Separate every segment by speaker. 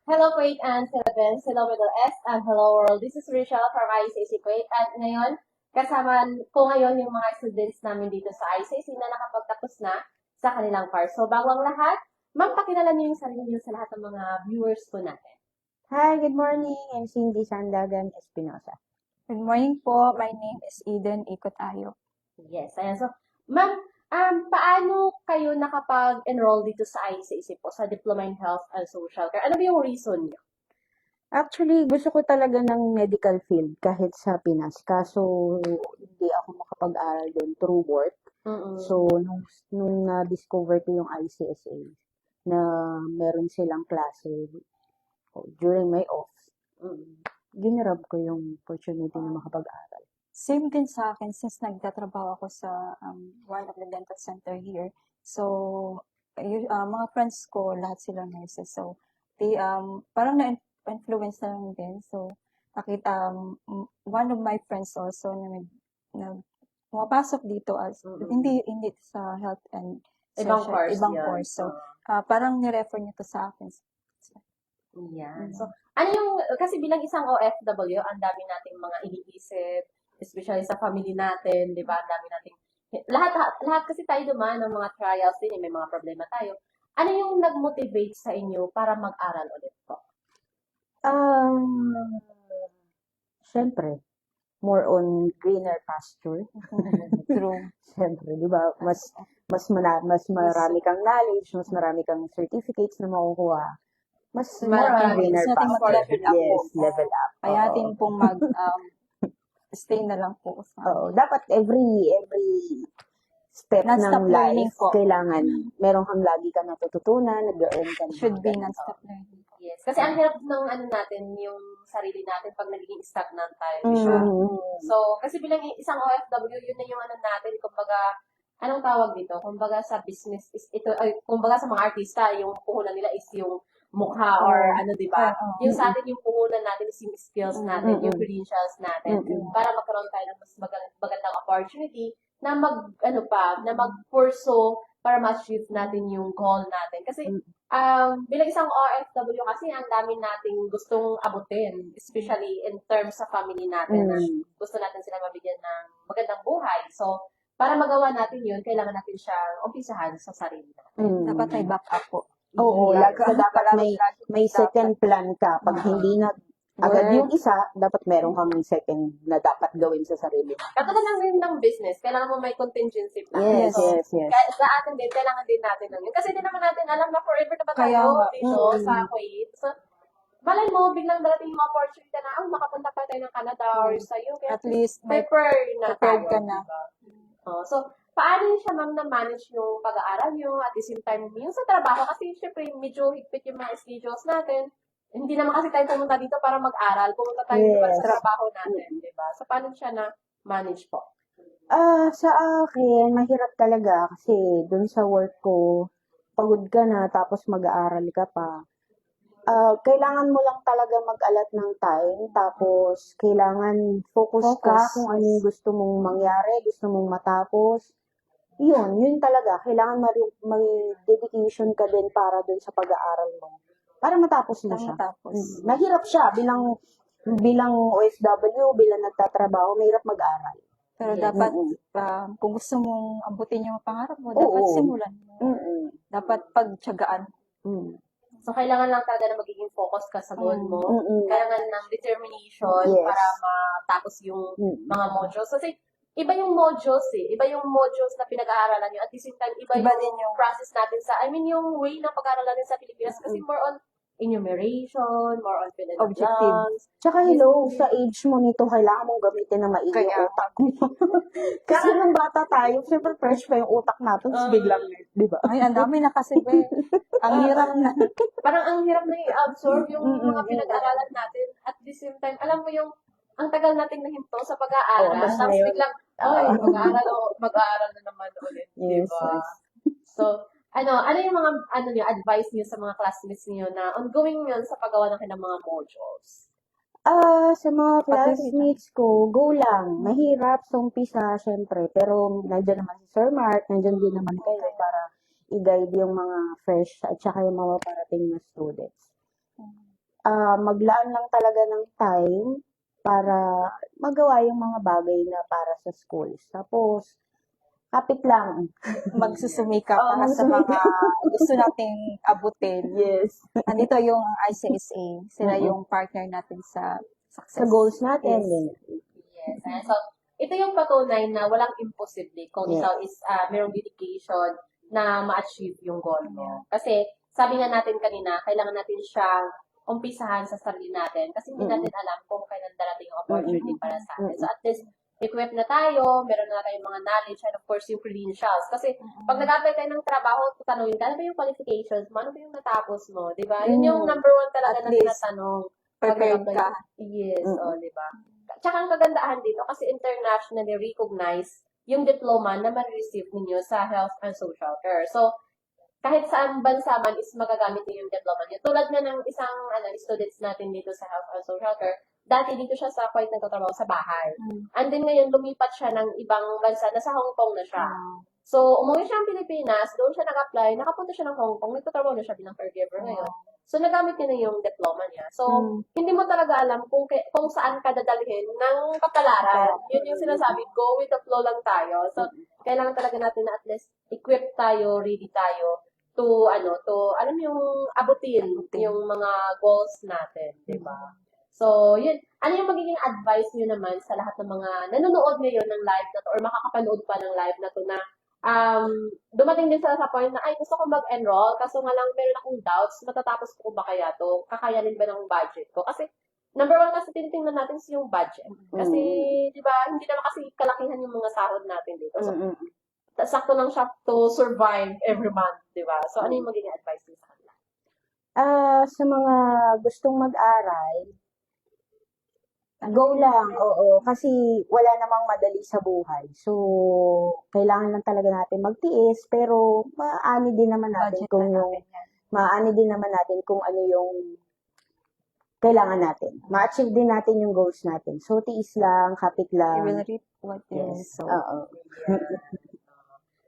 Speaker 1: Hello, Kuwait and Philippines. Hello, Middle East, and hello, world. This is Rachel from ICAC Kuwait. At ngayon, kasama ko ngayon yung mga students namin dito sa ICAC na nakapagtapos na sa kanilang course. So, bago ang lahat, magpakilala niyo yung sarili niyo sa lahat ng mga viewers po natin.
Speaker 2: Hi, good morning. I'm Cindy Sandagan Espinosa.
Speaker 3: Good morning po. My name is Eden Ikotayo.
Speaker 1: Yes, ayan. So, ma'am, paano kayo nakapag-enroll dito sa ICAC po, sa Diploma in Health and Social Care? Ano ba yung reason niyo?
Speaker 2: Actually, gusto ko talaga ng medical field kahit sa Pinas. Kaso, hindi ako makapag-aral doon through work. So, nung na-discover ko yung ICSA na meron silang klase during my off, ginarab ko yung opportunity na makapag-aral.
Speaker 3: Same din sa akin since nagtatrabaho ako sa one of the dental center here. So, mga friends ko, lahat sila nurses. So, they, parang na-influence na lang din. So, one of my friends also na pumapasok dito as, hindi sa health and
Speaker 1: Ibang
Speaker 3: social,
Speaker 1: course
Speaker 3: ibang
Speaker 1: yun.
Speaker 3: course. So, parang nirefer niyo to sa akin.
Speaker 1: Yan. So, ano yung, kasi bilang isang OFW, ang dami nating mga iniisip, especially sa family natin, di ba? Ang dami nating, lahat kasi tayo dumaan ng mga trials din, may mga problema tayo. Ano yung nag-motivate sa inyo para mag-aral ulit po?
Speaker 2: Siyempre, more on greener pasture.
Speaker 3: True.
Speaker 2: Siyempre, di ba? Mas marami kang knowledge, mas marami kang certificates na makukuha. Mas more on
Speaker 1: Marami.
Speaker 2: greener
Speaker 3: Gusto natin
Speaker 2: pasture.
Speaker 3: mag-level up
Speaker 2: Yes,
Speaker 3: po.
Speaker 2: level up.
Speaker 3: Kaya atin pong stay na lang po.
Speaker 2: Oo, dapat every step
Speaker 3: Non-stop
Speaker 2: ng
Speaker 3: learning
Speaker 2: life,
Speaker 3: po.
Speaker 2: kailangan meron kang lagi ka natututunan, nag-earn ka ng
Speaker 3: Should
Speaker 2: mga
Speaker 3: be
Speaker 2: ganun.
Speaker 3: non-stop learning.
Speaker 1: Yes. Kasi ang hirap ng ano natin, yung sarili natin pag nagiging stagnant tayo. Usually. So, kasi bilang isang OFW, yun na yung ano natin, kumbaga, anong tawag dito? Kumbaga sa business, kumbaga sa mga artista, yung puhunan nila is yung mukha or ano, di ba? Yung sa atin, yung puhunan natin is yung skills natin, yung credentials natin, para magkaroon tayo ng mas magandang opportunity na mag-pursue para ma-achieve natin yung goal natin. Kasi, bilang isang OFW kasi, ang dami nating gustong abutin, especially in terms sa family natin, na gusto natin sila mabigyan ng magandang buhay. So, para magawa natin yun, kailangan natin siyang umpisahan sa sarili natin.
Speaker 3: Dapat may backup po.
Speaker 2: Oo, dapat may second plan ka. Pag hindi na agad yung isa, dapat meron kang second na dapat gawin sa sarili mo.
Speaker 1: Katulad lang din ng business, kailangan mo may contingency plan.
Speaker 2: Yes,
Speaker 1: So,
Speaker 2: yes.
Speaker 1: sa atin din, kailangan din natin nun yun. Kasi di naman natin alam na forever na ba
Speaker 3: Kaya
Speaker 1: tayo
Speaker 3: nga.
Speaker 1: dito sa Kuwait. So, malay mo, biglang darating yung opportunity na, makapunta pa tayo ng Canada or sa UK.
Speaker 3: At least may
Speaker 1: prepared
Speaker 3: prepared
Speaker 1: tayo,
Speaker 3: ka na.
Speaker 1: diba? So, paano yun siya, ma'am, na-manage yung pag-aaral nyo at the same time yung sa trabaho? Kasi, syempre, medyo higpit yung mga schedules natin. Hindi naman kasi tayo pumunta dito para mag-aral. Pumunta tayo dito para sa trabaho natin, di ba? So, paano siya na-manage po?
Speaker 2: Sa akin, mahirap talaga kasi dun sa work ko, pagod ka na tapos mag-aaral ka pa. Kailangan mo lang talaga mag-alat ng time, tapos kailangan focus ka kung ano yung gusto mong mangyari, gusto mong matapos. Yun talaga. Kailangan may dedication ka din para dun sa pag-aaral mo. Para matapos mo siya. Mahirap siya bilang OFW, bilang nagtatrabaho, mahirap mag-aral.
Speaker 3: Pero dapat, kung gusto mong abutin yung pangarap mo, dapat simulan mo. Dapat pagtiyagaan.
Speaker 1: So, kailangan lang talaga na magiging focus ka sa goal mo. Kailangan ng determination para matapos yung mga modules. Kasi, iba yung modules Iba yung modules na pinag-aaralan nyo. At the same time, iba din yung process natin yung way ng pag-aaral natin sa Pilipinas. Kasi more on enumeration, more on fill in the blanks.
Speaker 2: Tsaka sa age mo nito, kailangan mong gamitin na maigi yung utak mo. Kasi nung bata tayo, siyempre fresh pa yung utak natin, tapos biglang, di ba?
Speaker 3: Ay, ang dami na kasi, ang hirap na.
Speaker 1: Parang ang hirap na i-absorb yung mga pinag-aaralan natin. At the same time, alam mo yung, ang tagal nating nahinto sa pag-aaral. Tapos biglang, mag-aaral na naman ulit.
Speaker 2: Yes,
Speaker 1: diba? So, ano yung mga, advice niyo sa mga classmates niyo na ongoing yun sa paggawa ng kanilang mga modules?
Speaker 2: Sa mga classmates ko, go lang. Mahirap sa umpisa, syempre. Pero nandiyan naman si Sir Mark, nandiyan din naman kayo para i-guide yung mga fresh at saka yung mga parating na students. maglaan lang talaga ng time para magawa yung mga bagay na para sa schools. Tapos, kapit lang.
Speaker 3: Magsusumikap
Speaker 2: Oo,
Speaker 3: para sa mga gusto nating abutin.
Speaker 2: Yes.
Speaker 3: Andito yung ICSA. Sila
Speaker 2: Mm-mm.
Speaker 3: yung partner natin sa
Speaker 2: Sa
Speaker 3: success.
Speaker 2: goals natin.
Speaker 3: Yes.
Speaker 1: Yes. Ayan. So, ito yung patunay na walang imposible kung
Speaker 2: Yes.
Speaker 1: ikaw is merong dedication na ma-achieve yung goal mo. Kasi, sabi nga natin kanina, kailangan natin siyang umpisahan sa sarili natin kasi hindi natin alam kung kailan darating yung opportunity para sa atin. So, at least, equipped na tayo, meron na tayong mga knowledge, and of course, yung credentials. Kasi, pag nag-apply tayo ng trabaho, tatanungin ka, ano ba yung qualifications mo? Ano ba yung natapos mo? Diba? Yun yung number one talaga
Speaker 3: At
Speaker 1: na
Speaker 3: least,
Speaker 1: tinatanong.
Speaker 3: Prepared ka.
Speaker 1: Yes, di ba? Tsaka ang kagandahan dito, kasi internationally recognized yung diploma na ma-receive ninyo sa health and social care. So, kahit saan bansa man is magagamit niyo yung diploma niyo. Tulad nga ng isang students natin dito sa health and social care, dati dito siya sa Kuwait nagtatrabaho sa bahay. And then ngayon, lumipat siya ng ibang bansa, nasa Hong Kong na siya. So, umuwi siya ng Pilipinas, doon siya nag-apply, nakapunta siya ng Hong Kong, nagtatrabaho na siya bilang caregiver ngayon. So, nagamit niya na yung diploma niya. So, hindi mo talaga alam kung saan ka dadalhin ng kapalaran. Yun yung sinasabi, go with the flow lang tayo. So, kailangan talaga natin na at least equip tayo, ready tayo to alam yung abutin yung mga goals natin, di ba? So, yun. Ano yung magiging advice niyo naman sa lahat ng mga nanonood ngayon ng live na to or makakapanood pa ng live na to na dumating din sila sa point na, ay, gusto ko mag-enroll, kaso nga lang meron akong doubts, matatapos ko ba kaya to? Kakayanin ba ng budget ko? Kasi, number one kasi tinitingnan natin is yung budget. Kasi, di ba, hindi naman kasi kalakihan yung mga sahod natin dito. So, sakto lang siya to survive every month, di ba? So, ano yung magiging advice niyo sa kanila?
Speaker 2: Sa mga gustong mag-aral, go lang, oo. Kasi wala namang madali sa buhay. So, kailangan lang talaga natin magtiis, pero maaani din naman natin
Speaker 3: Budget
Speaker 2: kung
Speaker 3: na
Speaker 2: yung,
Speaker 3: natin yan.
Speaker 2: maaani din naman natin kung ano yung kailangan natin. Ma-achieve din natin yung goals natin. So, tiis lang, kapit
Speaker 3: You
Speaker 2: lang.
Speaker 3: will reap what you
Speaker 2: Yes.
Speaker 3: sow.
Speaker 2: Oo.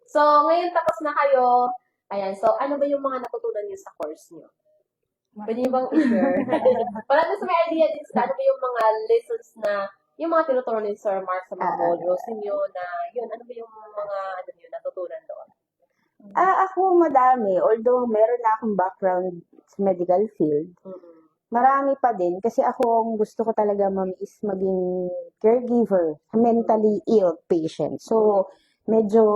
Speaker 1: So, ngayon tapos na kayo. Ayan, so ano ba yung mga natutunan niyo sa course niyo? Pwede niyo bang i-share? Para na sa may idea din sa ano ba yung mga lessons na, yung mga tinuturo ni Sir Mark sa mga modules niyo na, yun, ano ba yung mga, natutunan doon?
Speaker 2: Ako madami. Although meron na akong background sa medical field, marami pa din. Kasi ako, ang gusto ko talaga, ma'am, is maging caregiver sa mentally ill patient. So, medyo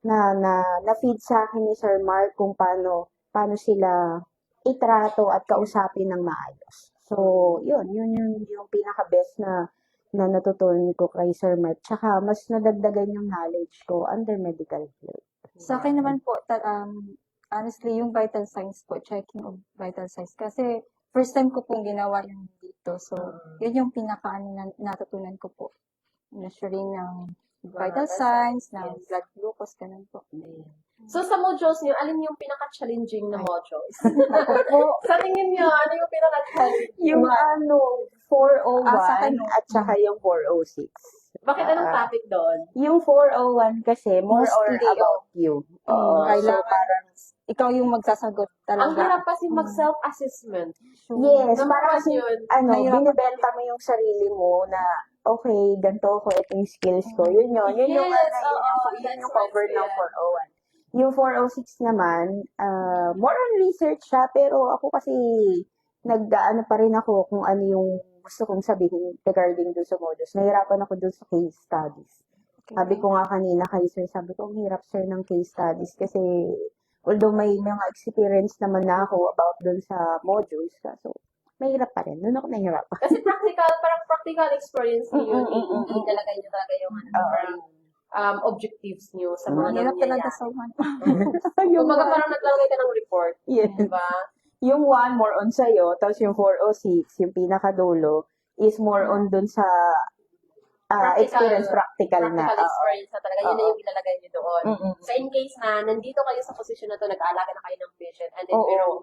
Speaker 2: na-feed sa akin ni Sir Mark kung paano sila itrato at kausapin ng maayos. So, yun yung pinaka-best na natutunan ko kay Sir Mark. Tsaka, mas nadagdagan yung knowledge ko under medical field.
Speaker 3: Sa akin naman po, honestly, yung vital signs po, checking of vital signs. Kasi, first time ko pong ginawa yung dito. So, yun yung natutunan ko po. Measuring ng vital signs, ng blood glucose, ganun po.
Speaker 1: So, sa modules niyo, alin yung pinaka-challenging na modules? Sa tingin niyo, ano yung pinaka-challenging?
Speaker 2: Yung 401
Speaker 3: sa akin,
Speaker 2: at saka yung 406.
Speaker 1: Bakit anong topic doon?
Speaker 2: Yung 401 kasi more or
Speaker 3: Mostly,
Speaker 2: about you. Oo.
Speaker 3: Kailangan
Speaker 2: So, parang,
Speaker 3: ikaw yung magsasagot
Speaker 1: Ang
Speaker 3: talaga.
Speaker 1: hirap kasi mag-self-assessment.
Speaker 2: yes,
Speaker 1: Number
Speaker 2: parang
Speaker 1: one yun.
Speaker 3: Mahirap.
Speaker 2: binibenta mo yung sarili mo na, okay, ganito ako, ito yung skills ko. Yun yung,
Speaker 1: Yes,
Speaker 2: yun
Speaker 1: that's
Speaker 2: yung cover
Speaker 1: right,
Speaker 2: ng
Speaker 1: yeah.
Speaker 2: 401. Yung 406 naman, more on research siya, pero ako kasi, nag-ano pa rin ako kung ano yung gusto kong sabihin regarding dun sa modules. Nahirapan ako dun sa case studies. Sabi ko nga kanina kay sir, sabi ko, ang hirap sir ng case studies kasi although may mga experience naman na ako about dun sa modules, so mahirap pa rin. Doon ako nahirapan.
Speaker 1: Kasi parang practical experience niyo yun. Ilalagay niyo talaga yung parang objectives niyo sa mga
Speaker 3: Hirap talaga
Speaker 1: nangyayari.
Speaker 3: sa one.
Speaker 2: yung
Speaker 1: Kumbaga parang naglalagay ka ng report.
Speaker 2: yes.
Speaker 1: Diba?
Speaker 2: Yung 1 more on sa'yo, tapos yung 406, yung pinakadulo, is more on dun sa experience practical na.
Speaker 1: Experience na talaga. Yun na yung ilalagay niyo doon.
Speaker 2: Mm-mm.
Speaker 1: So in case na nandito kayo sa posisyon na to, nag-aalaga na kayo ng patient, and then
Speaker 2: Oo.
Speaker 1: merong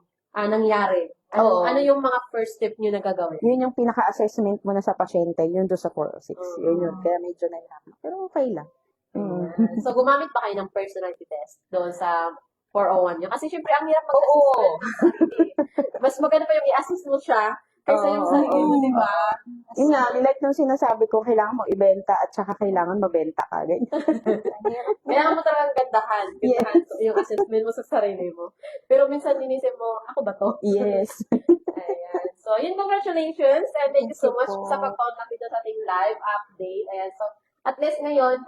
Speaker 1: nangyari.
Speaker 2: Oo.
Speaker 1: Ano yung mga first step niyo na gagawin?
Speaker 2: Yun yung pinaka-assessment mo na sa pasyente, yun doon sa 406. Yun. Kaya medyo nahirapan. Pero okay lang.
Speaker 1: So, gumamit pa kayo ng personality test doon sa 401 nyo? Kasi syempre, ang hirap
Speaker 2: Oo.
Speaker 1: Mas maganda pa yung i-assist mo siya kaysa yung sarili mo, di ba?
Speaker 2: Yun nga, like nung sinasabi ko, kailangan mo ibenta at saka kailangan mabenta ka. Ganyan.
Speaker 1: Kailangan mo talagang gandahan yung assessment mo sa sarili mo. Pero minsan inisip mo, ako ba to?
Speaker 2: Yes.
Speaker 1: Ayan. So, yun, congratulations and thank you so much
Speaker 3: po.
Speaker 1: sa pag-contact dito sa ating live update. Ayan. So, at least ngayon,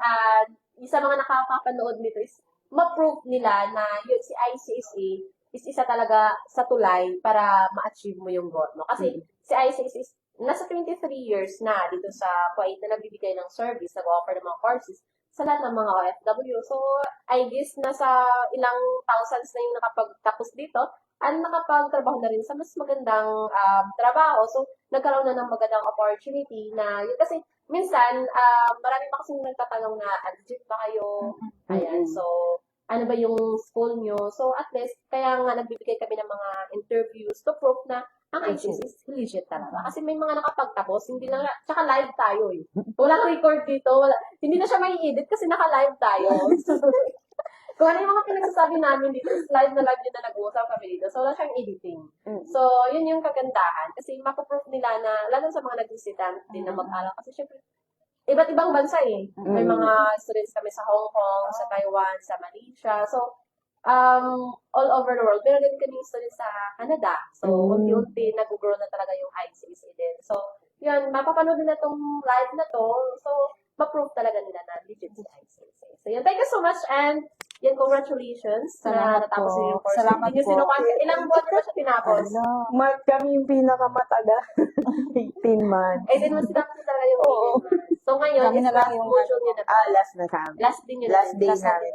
Speaker 1: isa mga nakakapanood nito is ma-prove nila na yun, si ICSA is isa talaga sa tulay para ma-achieve mo yung goal mo. Kasi si ICSA is nasa 23 years na dito sa Kuwait na nagbibigay ng service, nag-offer ng mga courses sa lahat ng mga OFW. So, I guess nasa ilang thousands na yung nakapagtapos dito at nakapagtrabaho na rin sa mas magandang trabaho. So, nagkaroon na ng magandang opportunity na yun. Kasi minsan, marami pa kasing nagtatanong na, legit ba kayo? Ayan, so, ano ba yung school nyo? So, at least, kaya nga nagbibigay kami ng mga interviews to prove na ang ICS is legit talaga. Kasi may mga nakapagtapos, hindi lang, tsaka live tayo eh. Walang record dito, hindi na siya may edit kasi naka-live tayo. Kung ano yung mga pinagsasabi namin dito, is live na live yun na nag-uusap kami dito. So, wala siyang editing. So, yun yung kagandahan. Kasi mapaproof nila na, lalo sa mga nag-visitant din na mag-aral. Kasi syempre, iba't ibang bansa eh. May mga students kami sa Hong Kong, sa Taiwan, sa Malaysia. So, all over the world. Meron din kami students sa Canada. So, unti-unti nag-grow na talaga yung ICSA din. So, yun, mapapanood din na tong live na to. So, ma-prove talaga nila na legit si ICSA. So, yun. Thank you so much and yan, congratulations
Speaker 3: Salamat
Speaker 1: na natapos
Speaker 3: po.
Speaker 1: niyo yung course.
Speaker 3: Salamat
Speaker 1: Hindi niyo
Speaker 3: po.
Speaker 1: sinukat. Ilang buwan na ba siya tinapos?
Speaker 2: Mark kami yung pinakamataga. 18 months.
Speaker 1: 18 months tinapos niyo talaga yung 18 months. So, ngayon,
Speaker 3: Kami
Speaker 1: is
Speaker 3: na lang
Speaker 1: last
Speaker 3: yung
Speaker 1: module niyo na.
Speaker 2: Last na kami.
Speaker 1: Last din yun.
Speaker 2: Last day
Speaker 3: Last
Speaker 2: namin.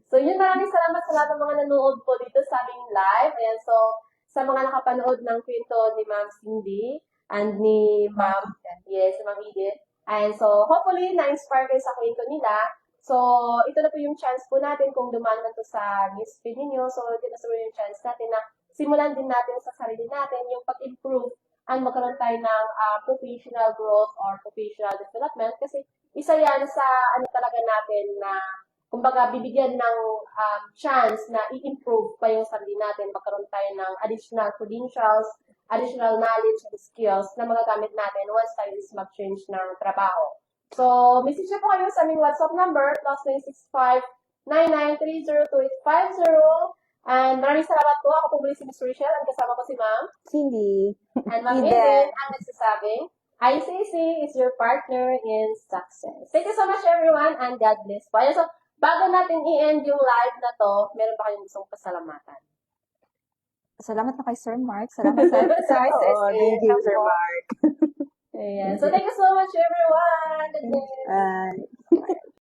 Speaker 1: So, yun, maraming salamat sa lahat ng mga nanood po dito sa aming live. Ayan, so, sa mga nakapanood ng kwento ni Ma'am Cindy and ni Ma'am, yes, Ma'am Edith. And so, hopefully, na-inspire kayo sa kwento nila. So, ito na po yung chance po natin kung dumaan man to sa newsfeed ninyo. So, ito na po yung chance natin na simulan din natin sa sarili natin yung pag-improve and magkaroon tayo ng professional growth or professional development. Kasi isa yan sa ano talaga natin na kumbaga, bibigyan ng chance na i-improve pa yung sarili natin, magkaroon tayo ng additional credentials, additional knowledge and skills na magagamit natin once tayo is mag-change ng trabaho. So, message na po kayo sa aming WhatsApp number, +965-99302850. And maraming salamat po. Ako po muli si Ms. Rachel, at kasama ko si Ma'am.
Speaker 2: Cindy.
Speaker 1: And Ma'am
Speaker 3: Eden.
Speaker 1: Eden, ang nagsasabing, ICC is your partner in success. Thank you so much everyone and God bless po. Ayan, so, bago natin i-end yung live na to, meron pa kayong gustong pasalamatan?
Speaker 3: Salamat na kay Sir Mark. Salamat sa ICSA.
Speaker 2: Oo, thank you, Sir Mark.
Speaker 1: Ayan. So, thank you so much everyone. Good day.